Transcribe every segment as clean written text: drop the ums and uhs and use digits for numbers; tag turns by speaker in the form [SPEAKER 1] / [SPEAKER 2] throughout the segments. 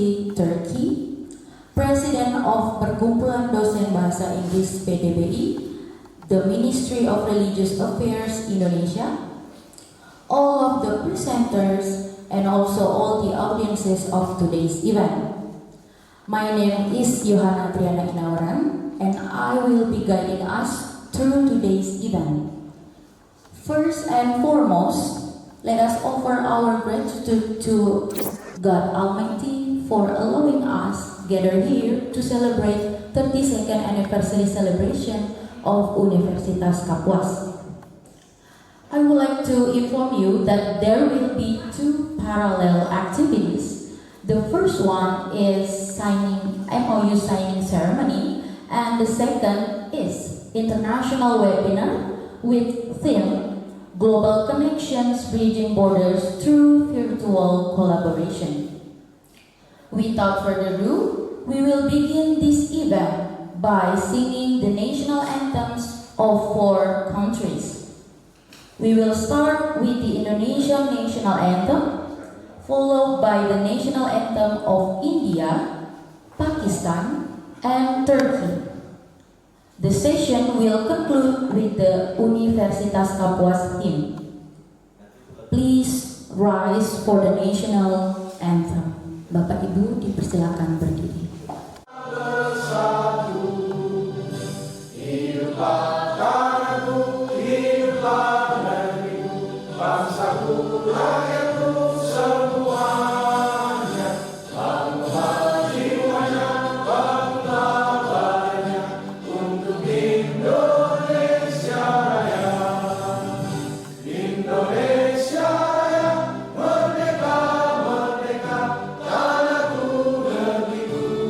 [SPEAKER 1] University, Turkey, President of Perkumpulan Dosen Bahasa Inggris PDBI, the Ministry of Religious Affairs Indonesia, all of the presenters, and also all the audiences of today's event. My name is Yohana Triana Inauran, and I will be guiding us through today's event. First and foremost, let us offer our gratitude to God Almighty for allowing us gather here to celebrate 32nd anniversary celebration of Universitas Kapuas. I would like to inform you that there will be two parallel activities. The first one is MOU signing ceremony, and the second is international webinar with theme Global Connections Bridging Borders Through Virtual Collaboration. Without further ado, we will begin this event by singing the national anthems of 4 countries. We will start with the Indonesian national anthem, followed by the national anthem of India, Pakistan, and Turkey. The session will conclude with the Universitas Kapuas hymn. Please rise for the national anthem. Bapak Ibu dipersilakan berdiri.
[SPEAKER 2] Bersatu, hiduplah tanahku, hiduplah negeriku, bangsaku, rakyatku semuanya. Bangunlah jiwanya, bangunlah badannya untuk Indonesia Raya. Indonesia Raya, merdeka, merdeka, tanahku, negeriku.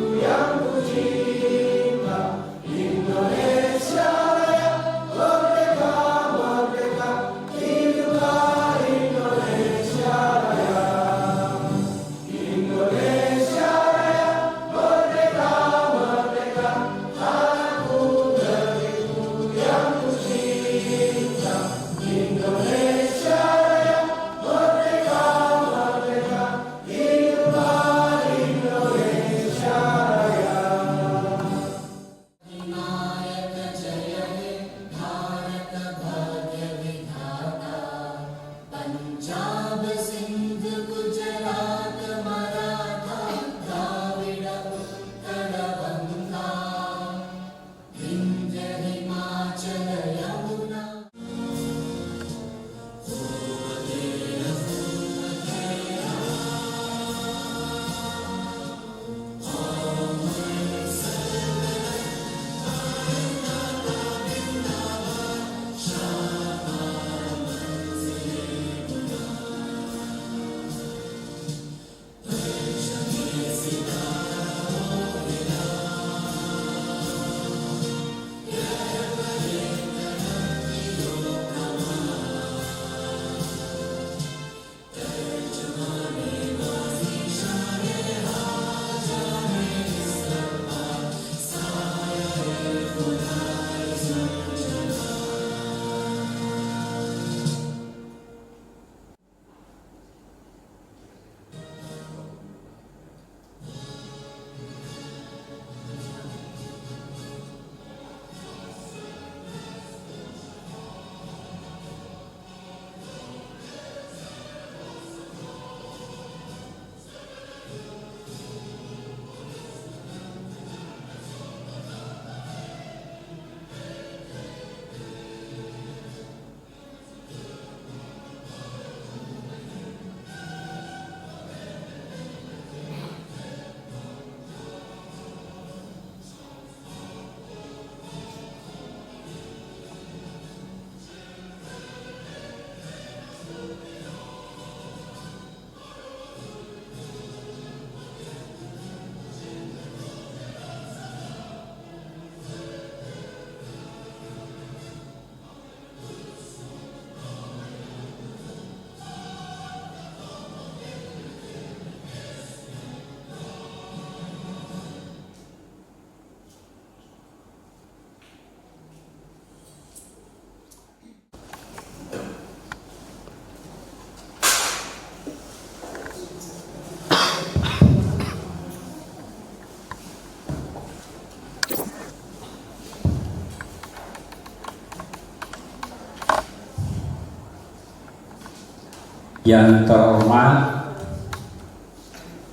[SPEAKER 3] Yang terhormat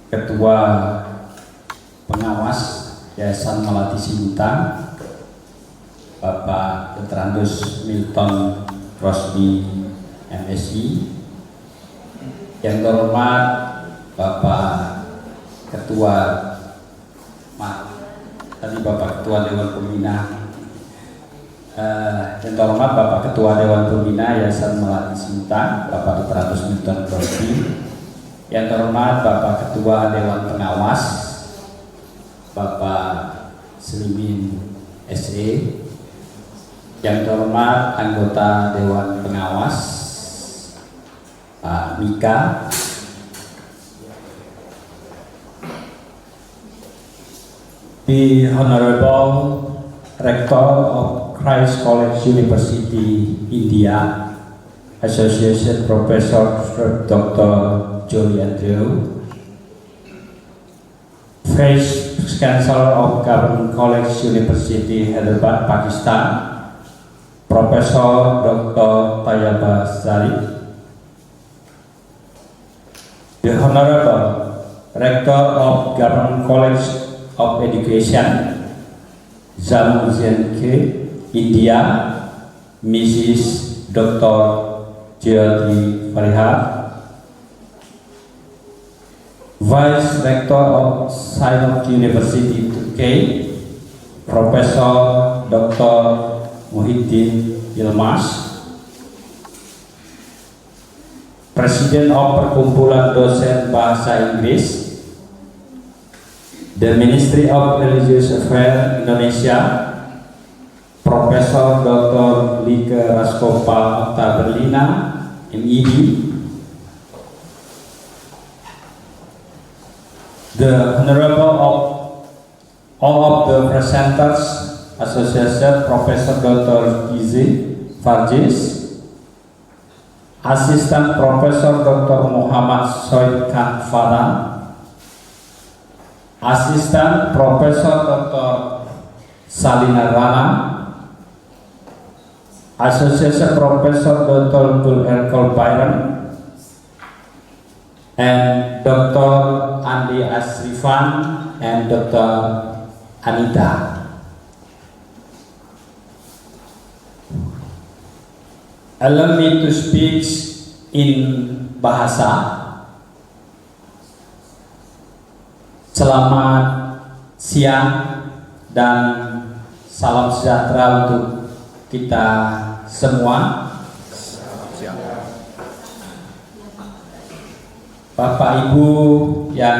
[SPEAKER 3] Ketua Pengawas Yayasan Melati Sintang, Bapak Dr. Andus Milton Rosdi MSI. Yang terhormat Bapak Ketua Dewan Pembina, yang terhormat Bapak Ketua Dewan Pembina Yayasan Melati Sintang, Bapak Dr. Andus Milton Rosdi. Yang terhormat Bapak Ketua Dewan Pengawas, Bapak Slimin SE. Yang terhormat anggota Dewan Pengawas, Pak Mika. The Honorable Rector of Christ College University, India, Associate Professor Dr. Jolie Andrew, Vice Chancellor of Government College University, Hyderabad, Pakistan, Professor Dr. Tayyaba Zarif, the Honorable Rector of Government College of Education, Zamuzian K, India, Mrs. Dr. Jyoti Farihar, Vice Rector of Science University Turkey, Professor Dr. Muhyiddin Yilmaz, Presiden of Perkumpulan Dosen Bahasa Inggris, the Ministry of Religious Affairs Indonesia, Profesor Dr. Lieke Raskopa Oktaberlina, MED, the Honorable of all of the presenters, Associate Professor Dr. Gizi Farjis, Assistant Professor Dr. Muhammad Soid Khan Farhan, Assistant Professor Dr. Salina Rana, Associate Professor Dr. Dul Erkol Byron, and Dr. Andi Asrifan and Dr. Anita. Allow me to speak in bahasa. Selamat siang dan salam sejahtera untuk kita semua. Bapak Ibu yang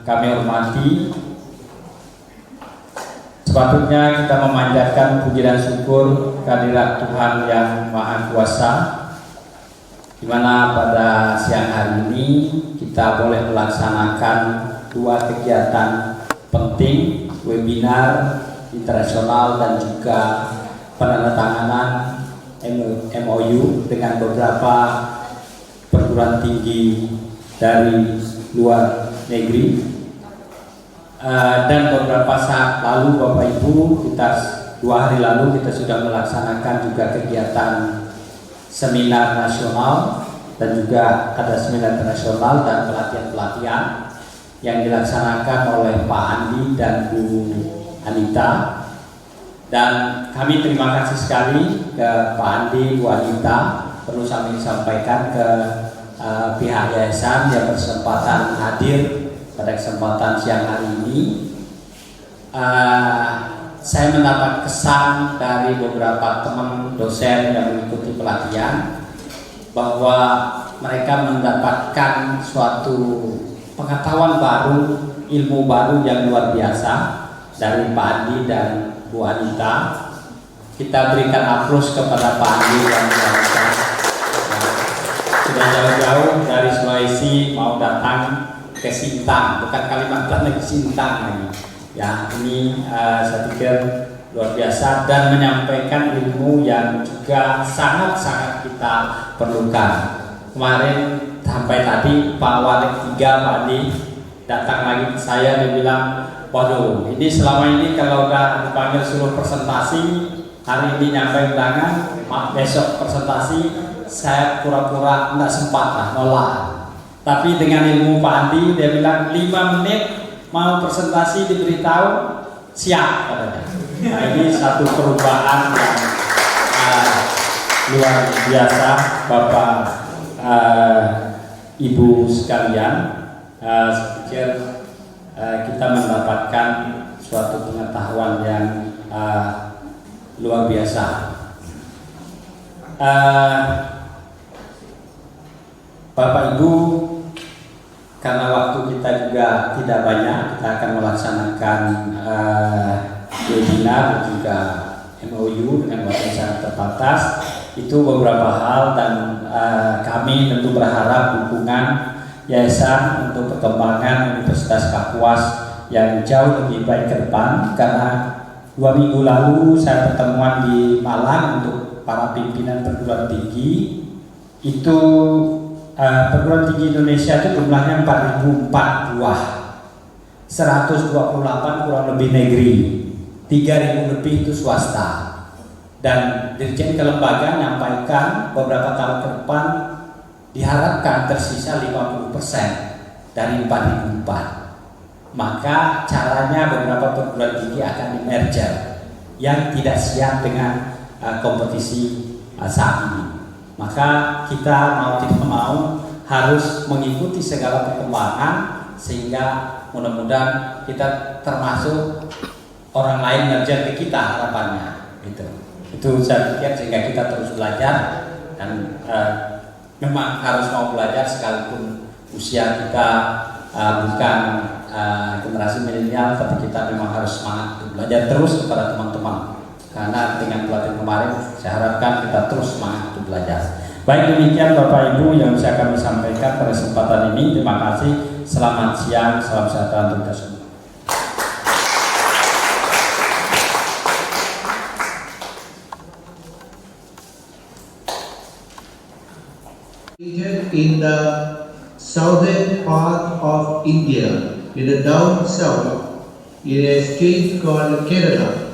[SPEAKER 3] kami hormati, sepatutnya kita memanjatkan puji dan syukur kehadirat Tuhan yang Maha Kuasa, di mana pada siang hari ini kita boleh melaksanakan dua kegiatan penting, webinar internasional dan juga penandatanganan MOU dengan beberapa perguruan tinggi dari luar negeri. Dan beberapa saat lalu Bapak Ibu, kita 2 hari lalu kita sudah melaksanakan juga kegiatan seminar nasional dan juga ada seminar internasional dan pelatihan-pelatihan yang dilaksanakan oleh Pak Andi dan Bu Anita. Dan kami terima kasih sekali ke Pak Andi, Bu Anita, perlu kami sampaikan ke pihak yayasan yang berkesempatan hadir pada kesempatan siang hari ini. Saya mendapat kesan dari beberapa teman dosen yang mengikuti pelatihan bahwa mereka mendapatkan suatu pengetahuan baru, ilmu baru yang luar biasa dari Pak Andi dan Bu Anita. Kita berikan aplaus kepada Pak Andi dan Bu Anita. Sudah jauh-jauh dari Sulawesi mau datang ke Sintang, bukan Kalimantan lagi, Sintang lagi. Ya, ini saya pikir luar biasa dan menyampaikan ilmu yang juga sangat-sangat kita perlukan. Kemarin sampai tadi Pak Wali 3 Pak Andi datang lagi ke saya, dia bilang, waduh, ini selama ini kalau udah dipanggil suruh presentasi, hari ini nyampe undangan, besok presentasi, saya pura-pura nggak sempat lah, nolak. Tapi dengan ilmu Pak Andi, dia bilang 5 menit mau presentasi diberitahu, siap katanya. Nah, ini satu perubahan yang luar biasa, Bapak Ibu sekalian. Saya pikir kita mendapatkan suatu pengetahuan yang luar biasa. Bapak Ibu, karena waktu kita juga tidak banyak, kita akan melaksanakan webinar dan juga MOU dengan waktu yang sangat terbatas. Itu beberapa hal, dan kami tentu berharap dukungan yayasan untuk perkembangan Universitas Kapuas yang jauh lebih baik ke depan. Karena 2 minggu lalu saya pertemuan di Malang untuk para pimpinan perguruan tinggi. Itu perguruan tinggi Indonesia itu jumlahnya 4.004 buah, 128 kurang lebih negeri, 3.000 lebih itu swasta. Dan Dirjen Kelembagaan menyampaikan beberapa tahun ke depan diharapkan tersisa 50% dari 4.004. Maka caranya beberapa perguruan tinggi akan di-merger yang tidak siap dengan kompetisi saat ini. Maka kita mau tidak mau harus mengikuti segala perkembangan, sehingga mudah-mudahan kita termasuk orang lain merger ke kita, harapannya itu saya pikir, sehingga kita terus belajar dan memang harus mau belajar sekalipun usia kita bukan generasi milenial, tapi kita memang harus semangat untuk belajar terus kepada teman-teman. Karena dengan pelatihan kemarin, saya harapkan kita terus semangat untuk belajar. Baik, demikian Bapak Ibu yang bisa kami sampaikan pada kesempatan ini. Terima kasih. Selamat siang, salam sejahtera untuk kita semua.
[SPEAKER 4] In the southern part of India, in the down south, in a state called Kerala.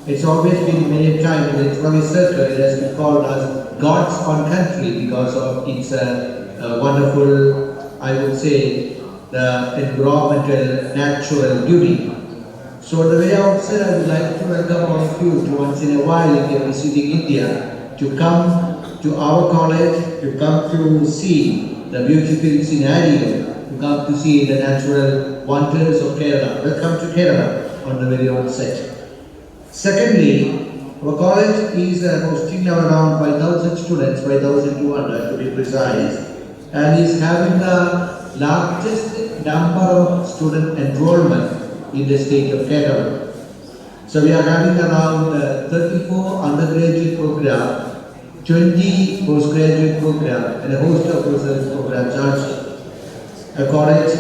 [SPEAKER 4] It's always been many times in the Islamic circle, it has been called as God's own country because of its wonderful, I would say, the environmental, natural beauty. So the way I would say, I would like to welcome all of you to once in a while, if you're visiting India, to come to our college, to come to see the beautiful scenario, to come to see the natural wonders of Kerala. Welcome to Kerala on the very onset. Secondly, our college is hosting now around 5,000 students, 5,200 to be precise, and is having the largest number of student enrollment in the state of Kerala. So we are having around 34 undergraduate programs, 20 postgraduate programs, and a host of research programs also. The college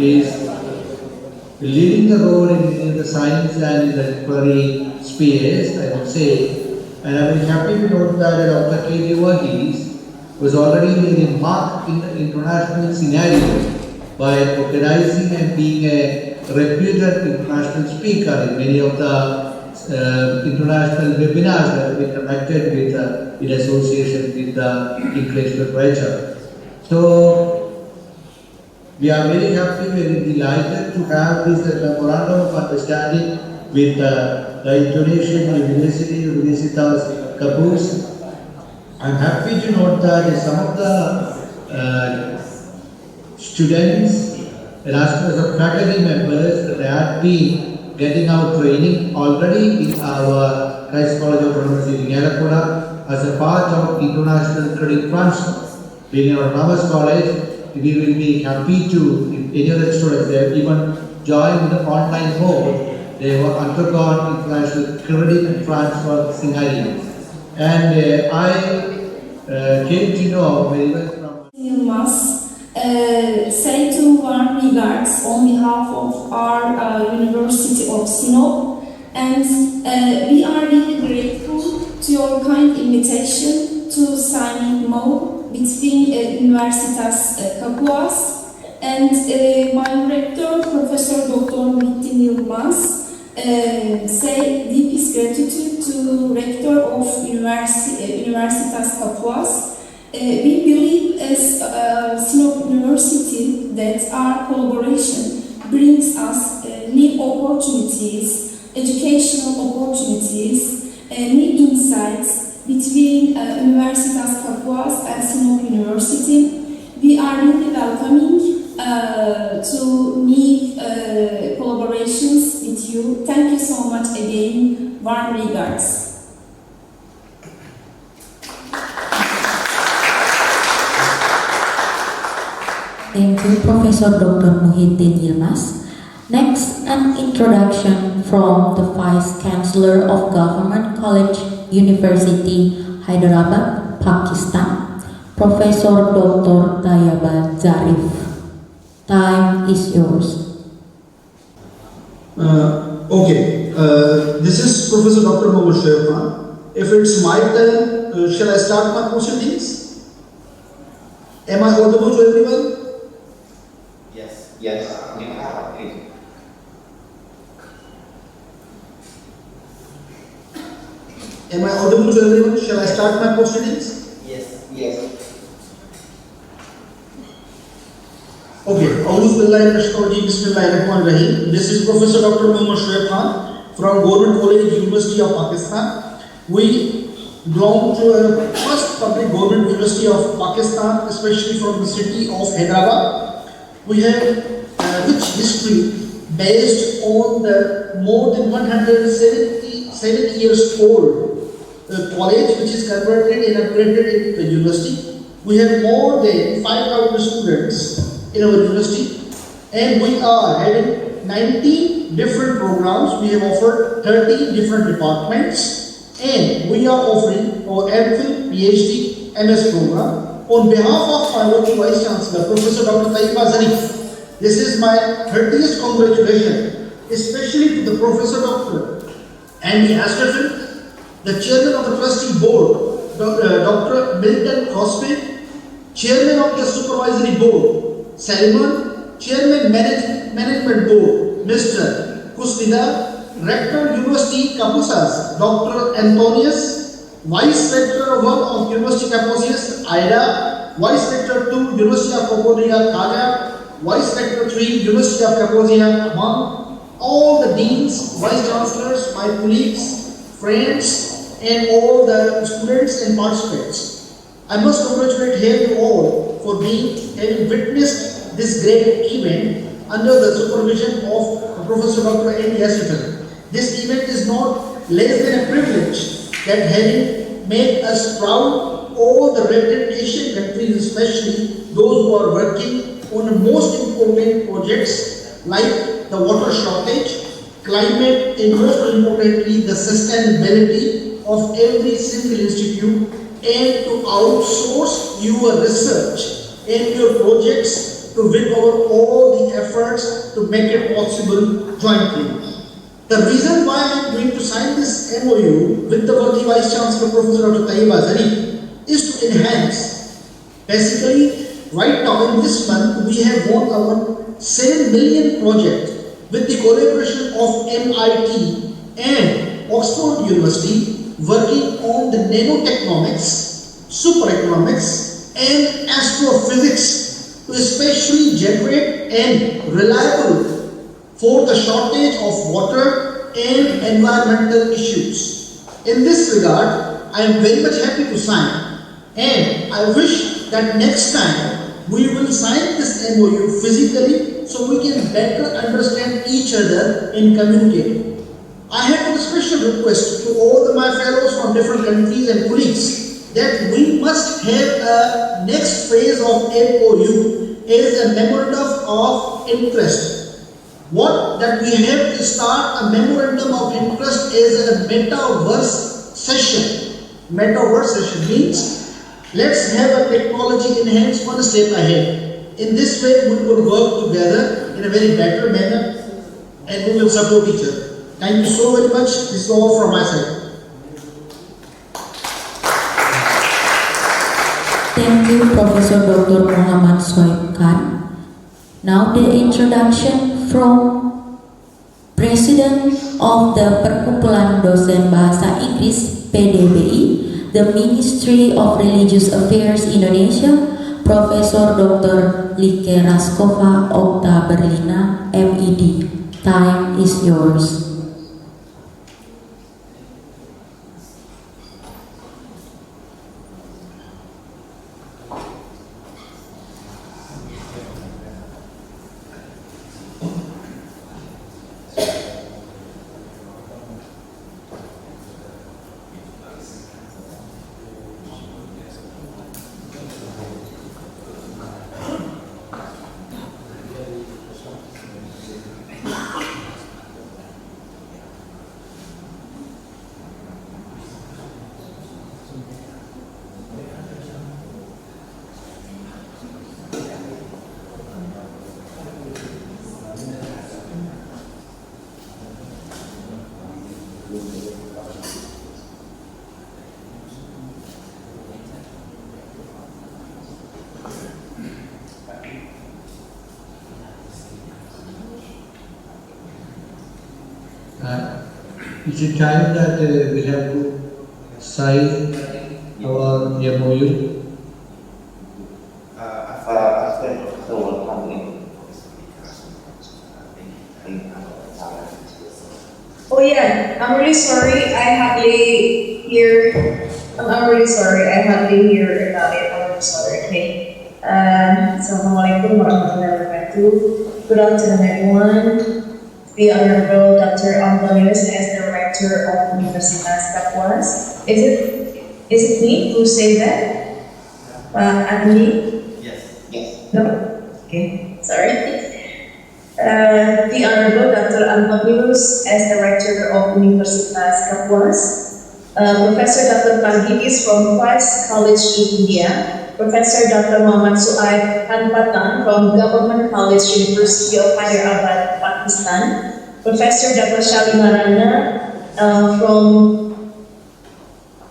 [SPEAKER 4] is leading the role in the science and in the exploring space, I would say. And I'm very happy to note that Dr. K.D. Verghese was already made a mark in the international scenario by organizing and being a reputed international speaker in many of the international webinars that have been conducted with, in association with the English literature. So, we are very happy, very delighted to have this memorandum of understanding with the Indonesian University, Universitas Kapuas. I'm happy to note that some of the students and as well as faculty members, they have been getting our training already in our Christ College of Autonomous in Yelakuda as a part of international credit transfer. Being an autonomous college, we will be happy to, if any other students, they have even joined the online mode, they have undergone international credit and transfer scenario. And I came to know very well from
[SPEAKER 5] Yılmaz, say two warm regards on behalf of our University of Sinop, and we are really grateful to your kind invitation to signing MOU between Universitas Kapuas and my rector, Professor Dr. Muhittin Yılmaz, say deepest gratitude to Rector of Universitas Kapuas. We believe as Sinop University that our collaboration brings us new opportunities, educational opportunities, new insights between Universitas Kapuas and Sinop University. We are really welcoming to new collaborations with you. Thank you so much again. Warm regards.
[SPEAKER 1] Thank you, Professor Dr. Muhyiddin Yilmaz. Next, an introduction from the Vice Chancellor of Government College, University, Hyderabad, Pakistan, Professor Dr. Tayyaba Zarif. Time is yours.
[SPEAKER 6] This is Professor Dr. Mohammad Shoaib Khan. If it's my turn, shall I start my proceedings? Am I audible to everyone?
[SPEAKER 7] Yes.
[SPEAKER 6] Am I audible to everyone? Shall I start my proceedings?
[SPEAKER 7] Yes.
[SPEAKER 6] Okay. Bismillahirrahmanirrahim. This is Professor Dr. Mohammad Shoaib Khan from Government College, University of Pakistan. We belong to a first public government university of Pakistan, especially from the city of Hyderabad. We have rich history based on the more than 177 years old college, which is converted and upgraded into the university. We have more than 5,000 students in our university, and we are having 19 different programs. We have offered 30 different departments, and we are offering our MPhil, PhD, MS program. On behalf of my working Vice Chancellor, Professor Dr. Tayyaba Zarif, this is my 30th congratulations, especially to the Professor Dr. Andy Astrafin, the Chairman of the Trustee Board, Dr. Milton Crosby, Chairman of the Supervisory Board, Salman, Chairman Management Board, Mr. Kusnida, Rector University Kapusas, Dr. Antonius, Vice Rector 1 of University Kaposias, Aida, Vice Rector 2, University of Kaposia, Kaja, Vice Rector 3, University of Kaposia, Amman, all the deans, vice chancellors, my colleagues, friends, and all the students and participants. I must congratulate you all for having witnessed this great event under the supervision of Professor Dr. Andy Astrafin. This event is not less than a privilege that having made us proud, all the red Asian countries, especially those who are working on the most important projects like the water shortage, climate, and most importantly the sustainability of every single institute, and to outsource your research and your projects to win over all the efforts to make it possible jointly. The reason why I am going to sign this MOU with the working Vice Chancellor Professor Dr. Tayyaba Zarif is to enhance. Basically, right now in this month we have won our 7 million project with the collaboration of MIT and Oxford University, working on the nanotechnomics, supereconomics, and astrophysics to especially generate and reliable for the shortage of water and environmental issues. In this regard, I am very much happy to sign, and I wish that next time we will sign this MOU physically so we can better understand each other and communicate. I have a special request to all my fellows from different countries and colleagues that we must have a next phase of MOU as a memorandum of interest. What that we have to start a memorandum of interest as a metaverse session. Metaverse session means let's have a technology enhanced one step ahead. In this way, we will work together in a very better manner and we will support each other. Thank you so very much. This is all from my side.
[SPEAKER 1] Thank you, Professor Dr. Muhammad Shoaib Khan. Now the introduction from President President of the Perkumpulan Dosen Bahasa Inggris PDBI, the Ministry of Religious Affairs Indonesia, Profesor Dr. Like Raskova Okta Berlina, MED. Time is yours.
[SPEAKER 4] It's a time that we have to sign our MOU.
[SPEAKER 5] Oh yeah, I'm really sorry. I hardly hear. I'm really sorry. I hardly hear about it. I'm sorry. Okay. Assalamualaikum warahmatullahi wabarakatuh. Good afternoon, everyone. The Honorable Dr. Antonius as the Rector of Universitas Kapuas. Is it me who say that? Adli?
[SPEAKER 2] Yes.
[SPEAKER 5] No? Okay, sorry. The Honorable Dr. Antonius as the Rector of Universitas Kapuas. Professor Dr. Pargidis from Christ College in India. Professor Dr. Muhammad Suaib Hanpatan from Government College, University of Hyderabad, Pakistan. Professor Dr. Shalimarana from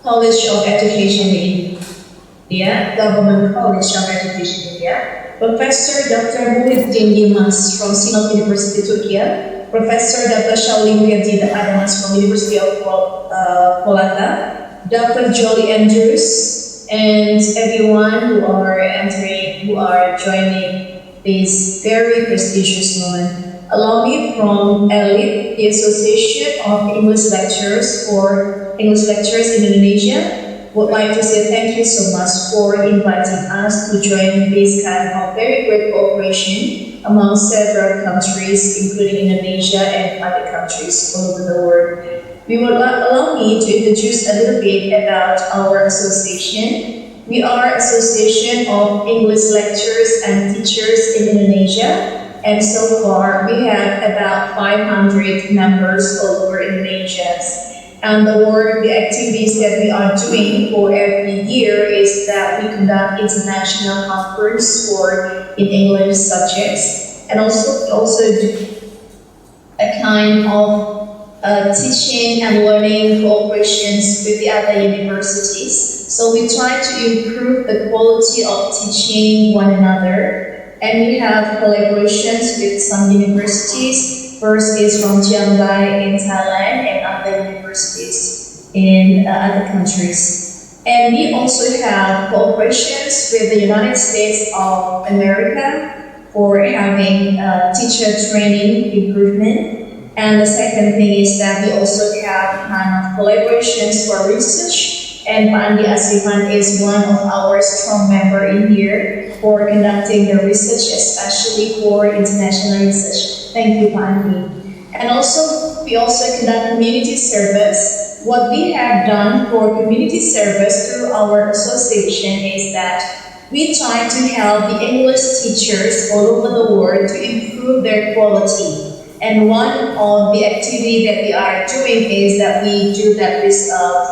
[SPEAKER 5] College of Education in India, Government College of Education in India. Professor Dr. Muhyiddin Yilmaz from Sinop University, Turkey. Professor Dr. Shauli Wiryadinata Adamas from University of Kolkata. Dr. Jolly Andrews, and everyone who are joining this very prestigious moment. Allow me from ELIT, the Association of English Lecturers in Indonesia, would like to say thank you so much for inviting us to join this kind of very great cooperation among several countries, including Indonesia and other countries all over the world. We would allow me to introduce a little bit about our association. We are Association of English Lecturers and Teachers in Indonesia, and so far we have about 500 members all over Indonesia. And the activities that we are doing for every year is that we conduct international conference in English subjects, and also do a kind of teaching and learning cooperations with the other universities. So we try to improve the quality of teaching one another, and we have collaborations with some universities. First is from Chiang Mai in Thailand and other universities in other countries. And we also have cooperations with the United States of America for having teacher training improvement. And the second thing is that we also have kind of collaborations for research, and Pak Andi Asifan is one of our strong member in here for conducting the research, especially for international research. Thank you, Pak Andi. And also, we also conduct community service. What we have done for community service through our association is that we try to help the English teachers all over the world to improve their quality. And one of the activity that we are doing is that we do that with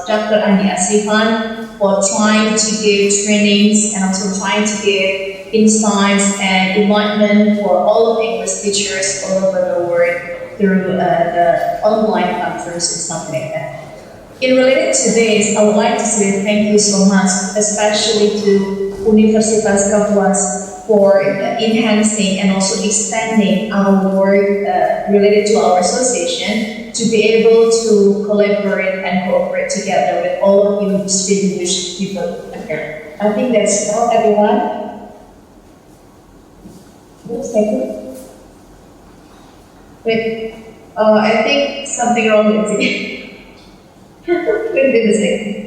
[SPEAKER 5] Dr. Andi Asifan for trying to give trainings and also trying to give insights and enlightenment for all of English teachers all over the world through the online conference and something like that. In related to this, I would like to say thank you so much, especially to Universitas Kapuas for enhancing and also expanding our work related to our association.
[SPEAKER 7] to be able to collaborate and cooperate together with all of you distinguished people here. I think that's all, everyone. Oops, thank you. Wait, I think something wrong with it. Wait a second.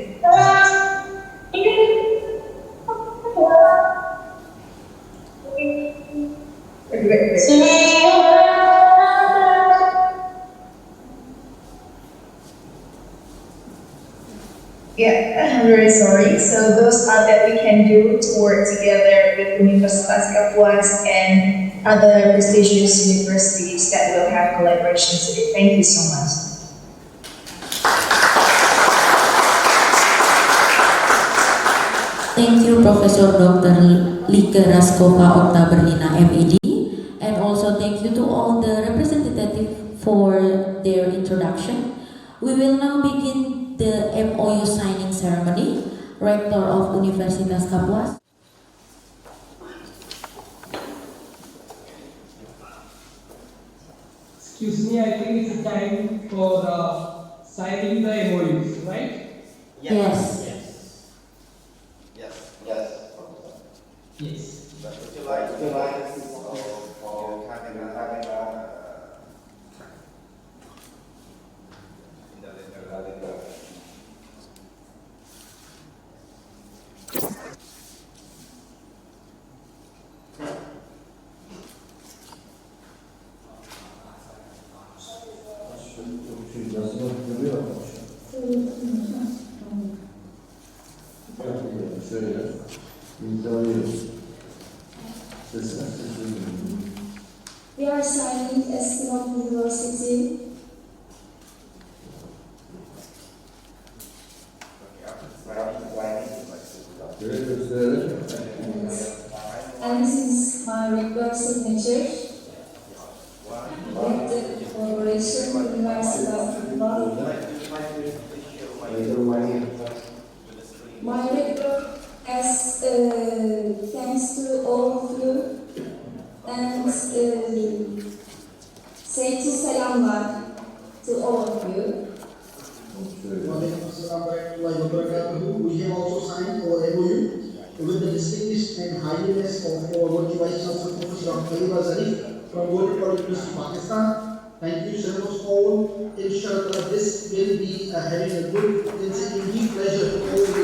[SPEAKER 7] Yeah, I'm very sorry. So those are that we can do to work together with Universitas Kapuas and other prestigious universities that will have collaborations today. Thank you so much.
[SPEAKER 1] Thank you, Professor Dr. Like Raskova Oktaberlina, MED, and also thank you to all the representatives for their introduction. We will now begin the MOU signing ceremony. Rector of Universitas Kapuas.
[SPEAKER 8] Excuse me, I think it's time for signing the MOUs, right?
[SPEAKER 1] Yes.
[SPEAKER 8] Yes.
[SPEAKER 2] But would you like for having
[SPEAKER 5] We are signing as Sinop University. And this is my record signature. With the collaboration with Universitas Kapuas. My record as thanks to all of you and say to selamlar to all of you.
[SPEAKER 6] We have also signed our MOU with the distinguished and highness of our working Vice Chancellor Professor Dr. Zarif from Golden College University, Pakistan. Thank you, sir, all. Inshallah, this will be having a good, indeed pleasure to all the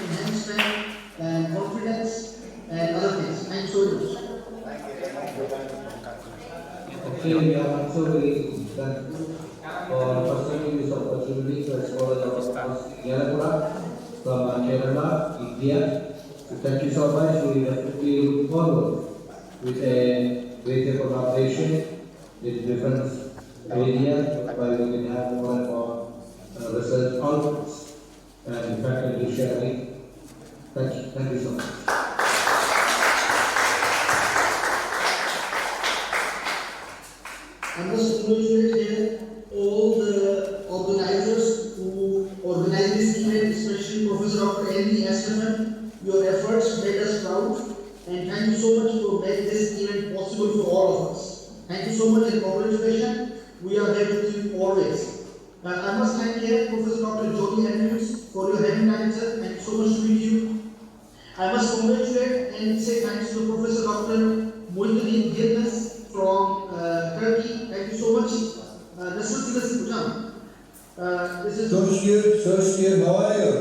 [SPEAKER 6] enhancement and confidence and other things. Thank you so much.
[SPEAKER 4] Okay, we are also very thankful for pursuing this opportunity to explore the Yelapura from Kerala, India. So thank you so much. We definitely look forward with a greater collaboration with different areas where we can have more and more research outputs and faculty sharing. Thank you so much.
[SPEAKER 6] I must congratulate here all the organizers who organized this event, especially Professor Dr. Andy Estefan. Your efforts made us proud, and thank you so much for making this event possible for all of us. Thank you so much and congratulations. We are there with you always. I must thank here Professor Dr. Jody Andrews for your having time, sir. Thank you so much to meet you. I must congratulate and say thanks to Professor Dr. Moinuddin Gilnas from Turkey. Thank you so much. This is
[SPEAKER 2] Soshir, how are you?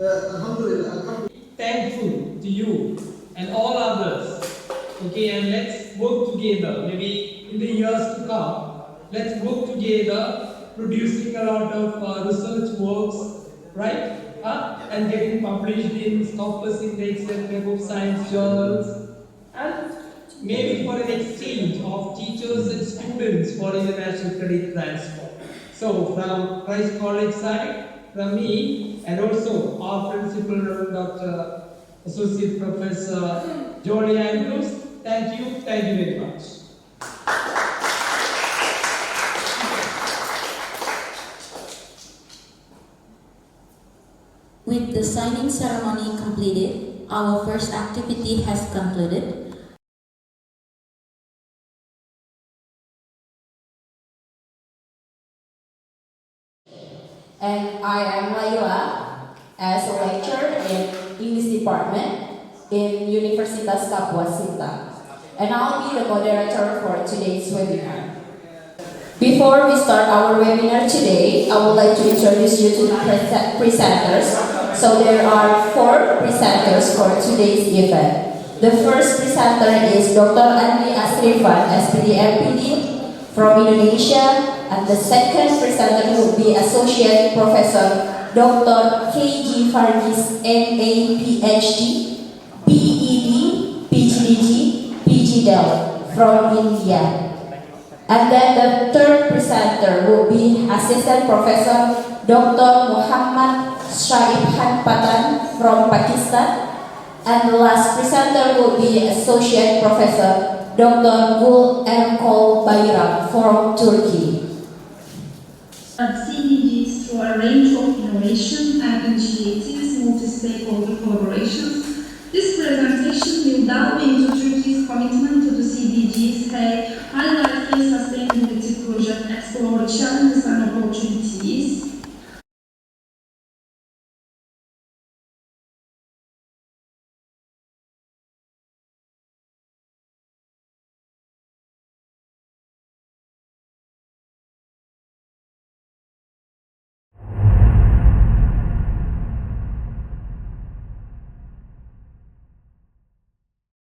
[SPEAKER 6] Alhamdulillah.
[SPEAKER 8] Thankful to you and all others. Okay, and let's work together. Maybe in the years to come, let's work together, producing a lot of research works, right? And getting published in Scopus Index and Web of Science journals, and maybe for an exchange of teachers and students for international credit transfer. So from Christ College side, from me, and also our principal, Dr. Associate Professor Jody Andrews, thank you very much.
[SPEAKER 1] With the signing ceremony completed, our first activity has concluded. And I am Laila as a lecturer in English department in Universitas Kapuas Sinta. And I'll be the moderator for today's webinar. Before we start our webinar today, I would like to introduce you to the presenters. So there are 4 presenters for today's event. The first presenter is Dr. Andi Asrifan, SPD MPD from Indonesia, and the second presenter will be Associate Professor Dr. KG Fargis, MA, PhD, PED, PGDG, PGDL from India. And then the third presenter will be Assistant Professor Dr. Muhammad Shaib Patan from Pakistan. And the last presenter will be Associate Professor Dr. Gul Erkol Bayram from Turkey.
[SPEAKER 5] CDGs through a range of innovation and initiatives, multi-stakeholder collaborations. This presentation will delve into Turkey's commitment to the CDGs, highlighting sustainability project, explore challenges